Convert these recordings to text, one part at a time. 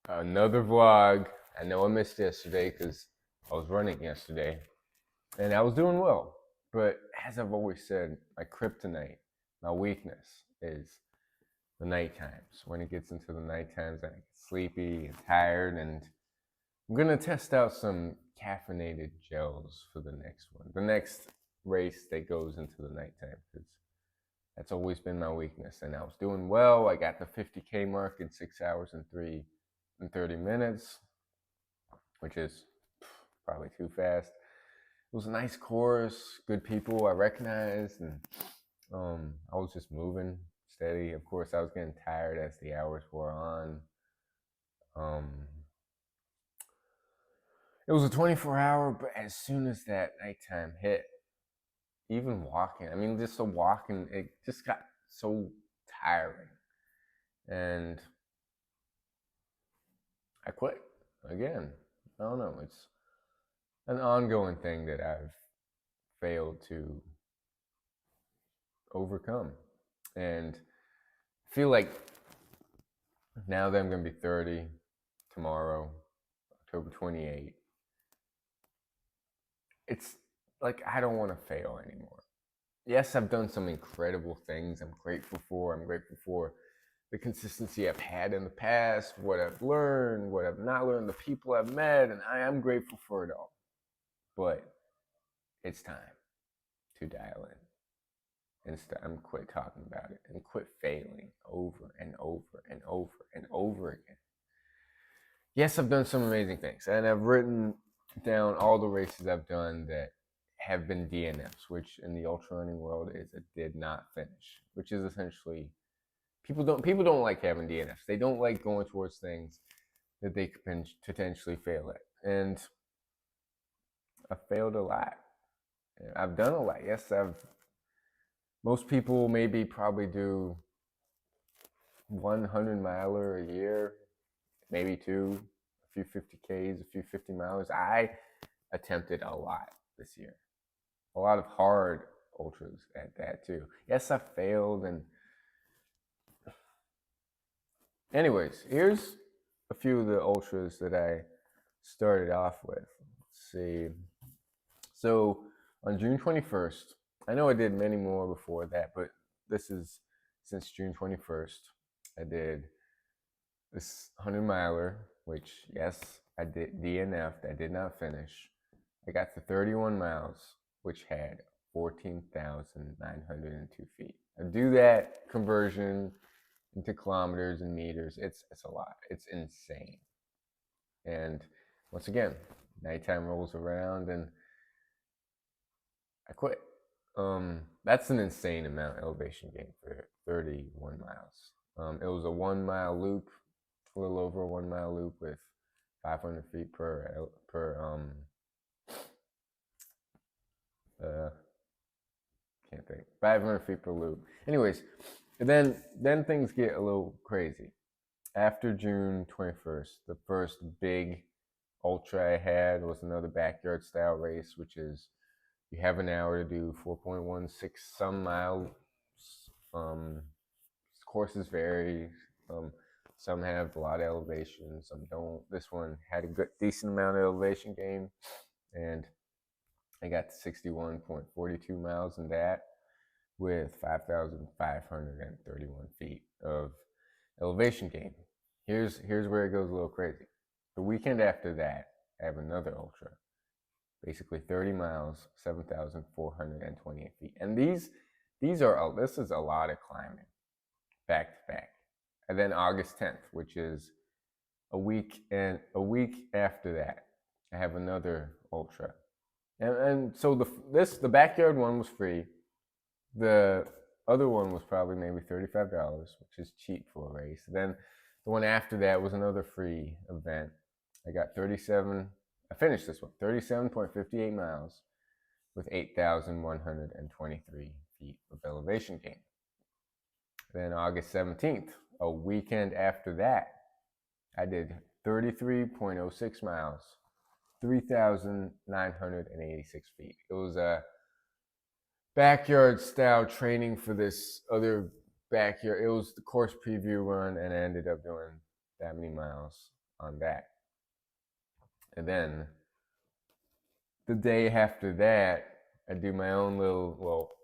Another vlog. I know I missed yesterday because I was running yesterday and I was doing well. But as I've always said, my kryptonite, my weakness is the night times. When it gets into the night times, I get sleepy and tired, and I'm gonna test out some caffeinated gels for the next one, the next race that goes into the nighttime, because that's always been my weakness. And I was doing well. I got the 50K mark in 6 hours and 30 minutes, which is probably too fast. It was a nice course, good people I recognized, and I was just moving steady. Of course, I was getting tired as the hours wore on. Um, it was a 24-hour, but as soon as that nighttime hit, even walking, I mean, just the walking, it just got so tiring. And I quit again. I don't know. It's an ongoing thing that I've failed to overcome. And I feel like now that I'm going to be 30 tomorrow, October 28th, it's like I don't want to fail anymore. Yes, I've done some incredible things I'm grateful for. I'm grateful for the consistency I've had in the past, what I've learned, what I've not learned, the people I've met, and I am grateful for it all. But it's time to dial in and quit talking about it and quit failing over and over and over and over again. Yes, I've done some amazing things, and I've written down all the races I've done that have been DNFs, which in the ultra running world is a did not finish, which is essentially people don't like having DNFs. They don't like going towards things that they could potentially fail at, and I failed a lot. I've done a lot. Yes, I've. Most people maybe probably do 100-miler a year, maybe two, a few 50Ks, a few 50-milers. I attempted a lot this year. A lot of hard ultras at that too. Yes, I failed. And anyways, here's a few of the ultras that I started off with. Let's see. So on June 21st, I know I did many more before that, but this is since June 21st. I did this 100-miler, which, yes, I did DNF'd. I did not finish. I got to 31 miles, which had 14,902 feet. I do that conversion into kilometers and meters. It's a lot. It's insane. And once again, nighttime rolls around and I quit. That's an insane amount of elevation gain for 31 miles. It was a 1 mile loop, a little over a 1 mile loop with 500 feet per can't think, 500 feet per loop. Anyways, then things get a little crazy. After June 21st, the first big ultra I had was another backyard style race, which is you have an hour to do 4.16 some miles. Courses vary. Some have a lot of elevation, some don't. This one had a good, decent amount of elevation gain, and I got to 61.42 miles in that with 5,531 feet of elevation gain. Here's where it goes a little crazy. The weekend after that, I have another ultra, basically 30 miles, 7,428 feet. And this is a lot of climbing back to back. And then August 10th, which is a week after that, I have another ultra. And so the backyard one was free. The other one was probably maybe $35, which is cheap for a race. Then the one after that was another free event. I got 37. I finished this one, 37.58 miles with 8,123 feet of elevation gain. Then August 17th, a weekend after that, I did 33.06 miles, 3,986 feet. It was a backyard style training for this other backyard. It was the course preview run, and I ended up doing that many miles on that. And then the day after that, I do my own little, well,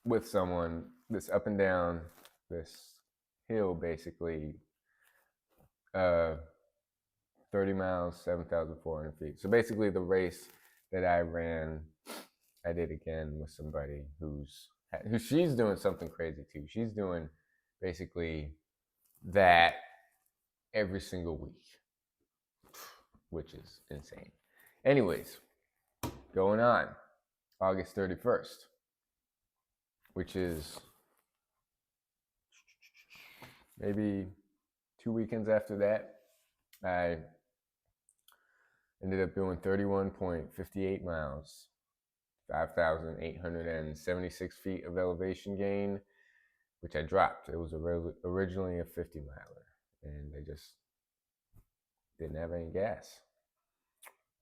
with someone, this up and down this hill, basically, uh, 30 miles, 7,400 feet. So basically, the race that I ran, I did again with somebody who she's doing something crazy too. She's doing basically that every single week, which is insane. Anyways, going on August 31st, which is maybe 2 weekends after that, I ended up doing 31.58 miles, 5,876 feet of elevation gain, which I dropped. It was originally a 50 miler, and they just didn't have any gas.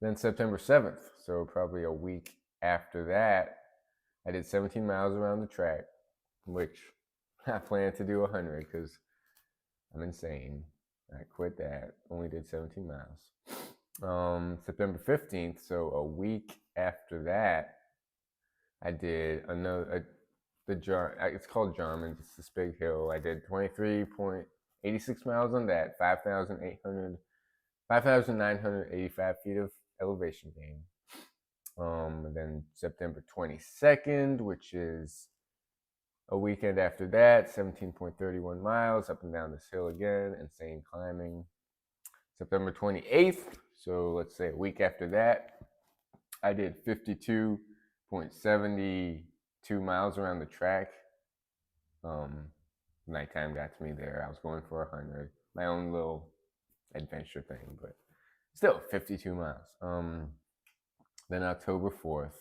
Then September 7th, so probably a week after that, I did 17 miles around the track, which I plan to do 100 because I'm insane. I quit that, only did 17 miles. September 15th, so a week after that, I did it's called Jarman, it's this big hill. I did 23.86 miles on that, 5,985 feet of elevation gain. And then September 22nd, which is a weekend after that, 17.31 miles up and down this hill again, insane climbing. September 28th, so let's say a week after that, I did 52.72 miles around the track. Nighttime got to me there. I was going for 100. My own little adventure thing, but still 52 miles. Then October 4th,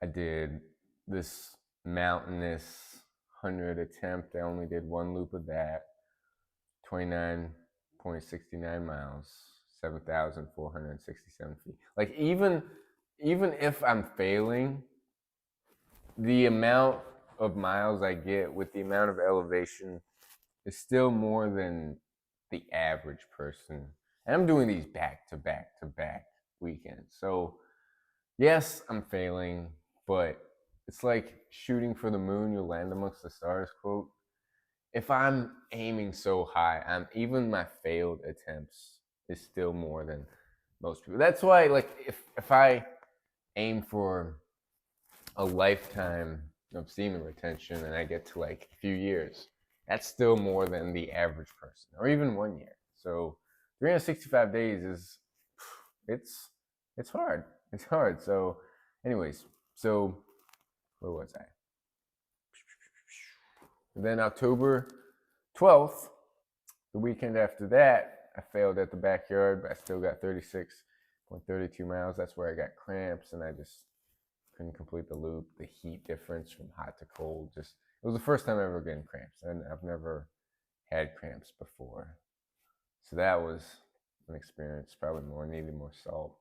I did this mountainous 100 attempt. I only did one loop of that, 29.69 miles, 7,467 feet. Like even if I'm failing, the amount of miles I get with the amount of elevation is still more than the average person. And I'm doing these back to back to back weekends. So yes, I'm failing, but it's like shooting for the moon, you'll land amongst the stars quote. If I'm aiming so high, even my failed attempts is still more than most people. That's why, like, if I aim for a lifetime of semen retention and I get to like a few years, that's still more than the average person, or even 1 year. So 365 days is it's hard. It's hard. So, anyways, so where was I? And then October 12th, the weekend after that, I failed at the backyard, but I still got 36.32 miles. That's where I got cramps, and I just couldn't complete the loop. The heat difference from hot to cold, it was the first time ever getting cramps, and I've never had cramps before. So that was an experience. Probably needed more salt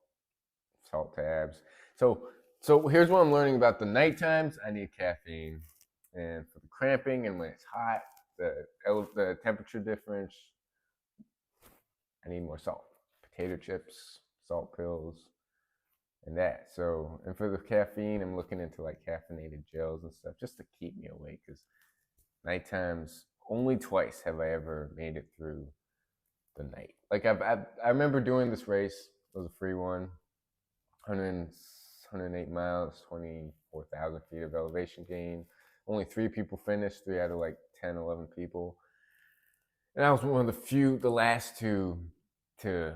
tabs. So here's what I'm learning about the night times. I need caffeine, and for the cramping and when it's hot, the temperature difference, I need more salt. Potato chips, salt pills, and that. So, and for the caffeine, I'm looking into like caffeinated gels and stuff just to keep me awake, because night times, only twice have I ever made it through the night. Like I remember doing this race. It was a free one, 108 miles, 24,000 feet of elevation gain. Only 3 people finished, 3 out of like 10, 11 people. And I was one of the last 2 to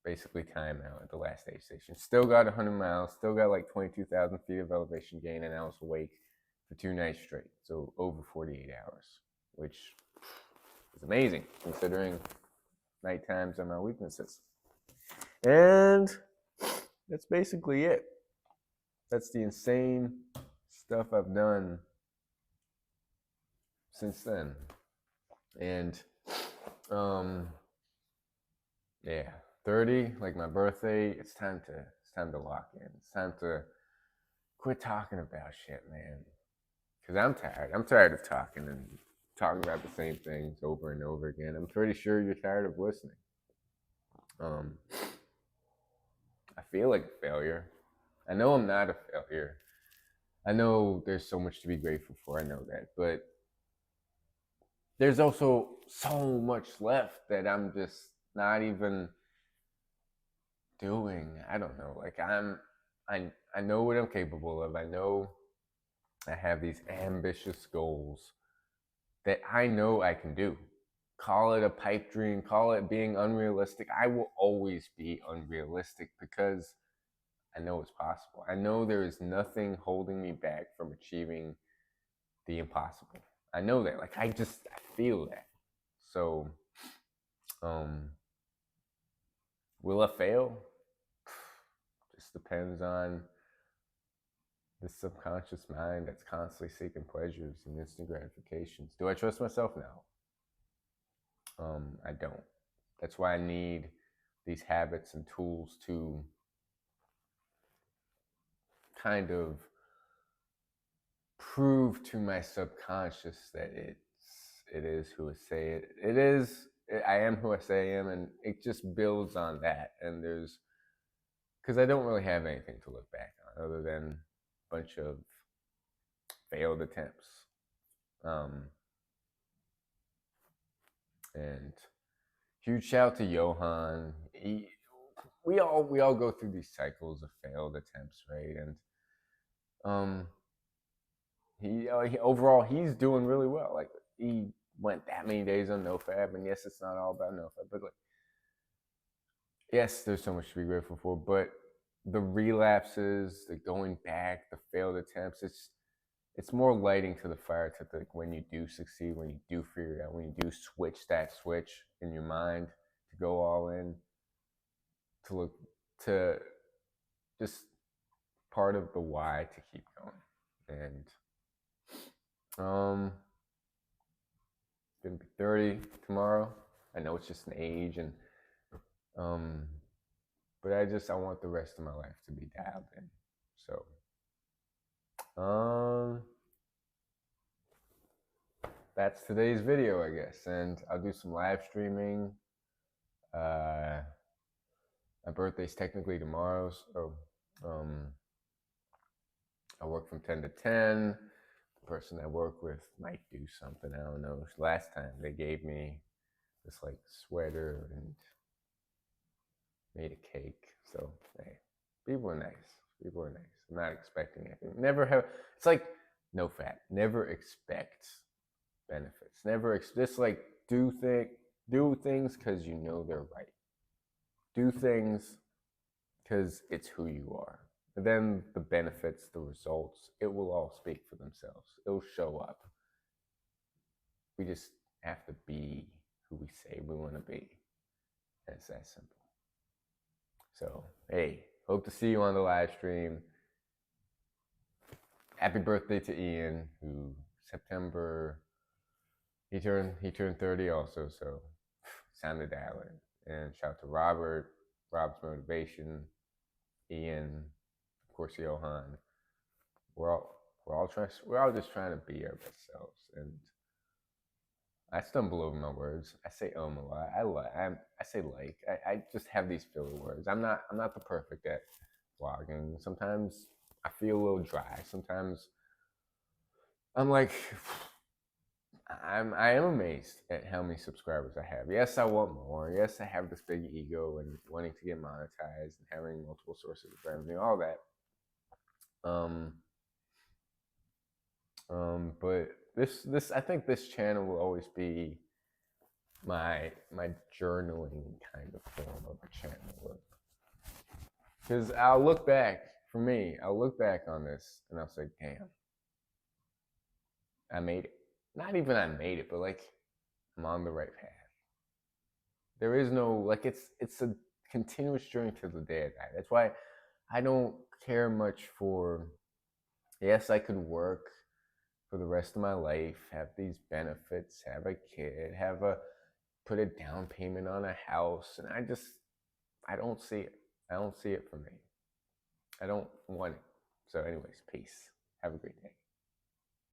basically time out at the last aid station. Still got 100 miles, still got like 22,000 feet of elevation gain, and I was awake for 2 nights straight. So over 48 hours, which is amazing considering night times are my weaknesses. And that's basically it. That's the insane stuff I've done since then. And yeah, 30, like my birthday, it's time to lock in. It's time to quit talking about shit, man. Because I'm tired. I'm tired of talking about the same things over and over again. I'm pretty sure you're tired of listening. Um, I feel like a failure. I know I'm not a failure. I know there's so much to be grateful for. I know that, but there's also so much left that I'm just not even doing. I don't know. Like I know what I'm capable of. I know I have these ambitious goals that I know I can do. Call it a pipe dream, call it being unrealistic. I will always be unrealistic because I know it's possible. I know there is nothing holding me back from achieving the impossible. I know that. Like I feel that. So, um, will I fail? Just depends on the subconscious mind that's constantly seeking pleasures and instant gratifications. Do I trust myself now? I don't. That's why I need these habits and tools to kind of prove to my subconscious that it is who I say it is. I am who I say I am, and it just builds on that. And there's because I don't really have anything to look back on other than a bunch of failed attempts. And huge shout out to Johan. We all go through these cycles of failed attempts, right? And um, he overall he's doing really well. Like he went that many days on NoFap, and yes, it's not all about NoFap, but like yes, there's so much to be grateful for. But the relapses, the going back, the failed attempts, it's more lighting to the fire to like when you do succeed, when you do figure it out, when you do switch that switch in your mind to go all in, to look to just part of the why to keep going. And gonna be 30 tomorrow. I know it's just an age, and um, but I want the rest of my life to be dialed in. So that's today's video, I guess, and I'll do some live streaming. My birthday's technically tomorrow, so I work from 10 to 10. The person I work with might do something, I don't know. Last time they gave me this like sweater and made a cake. So hey, people are nice. People are nice. I'm not expecting anything. Never have. It's like NoFap. Never expect benefits. Just like do things because you know they're right. Do things because it's who you are. But then the benefits, the results, it will all speak for themselves. It'll show up. We just have to be who we say we want to be. And it's that simple. So, hey, hope to see you on the live stream. Happy birthday to Ian, who September he turned 30 also, so sound the dial in. And shout out to Rob's motivation, Ian, of course Johan. We're all just trying to be our best selves. And I stumble over my words. I say a lot. I say like. I just have these filler words. I'm not the perfect at vlogging. Sometimes I feel a little dry. Sometimes I'm like I am amazed at how many subscribers I have. Yes, I want more. Yes, I have this big ego and wanting to get monetized and having multiple sources of revenue, all that. But this I think this channel will always be my journaling kind of form of a channel. Because I'll look back on this and I'll say, damn, I made it. Not even I made it, but like I'm on the right path. There is no like it's a continuous journey to the day I die. That's why I don't care much for yes, I could work for the rest of my life, have these benefits, have a kid, put a down payment on a house, and I don't see it. I don't see it for me. I don't want it. So anyways, peace. Have a great day.